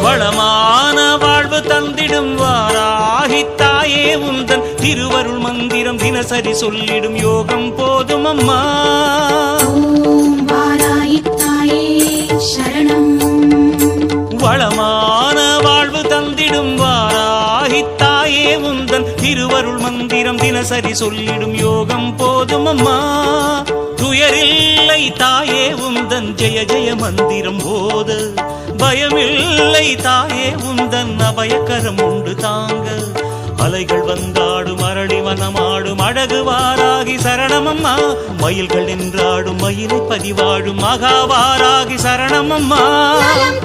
வளமான வாழ்வு தந்திடும் வாராகி தாயே உந்தன் திருவருள் மந்திரம் தினசரி சொல்லிடும் யோகம் போதும் அம்மா. ஓம் வாராகி தாயே சரணம். வளமான வாழ்வு தந்திடும் வாராகி தாயே உந்தன் திருவருள் மந்திரம் தினசரி சொல்லிடும் யோகம் போதும் அம்மா. துயரில்லை தாயே உந்தன் ஜெய ஜெய மந்திரம் போத, பயமில்லை தாயே உந்தன் அபயக்கரம் உண்டு தாங்க. அலைகள் வந்தாடும் அரளி வனமாடும் அழகு வாராகி சரணமம்மா. மயில்கள் நின்றாடும் மயிலை பதிவாடும் மகாவாராகி சரணமம்மா. நலம்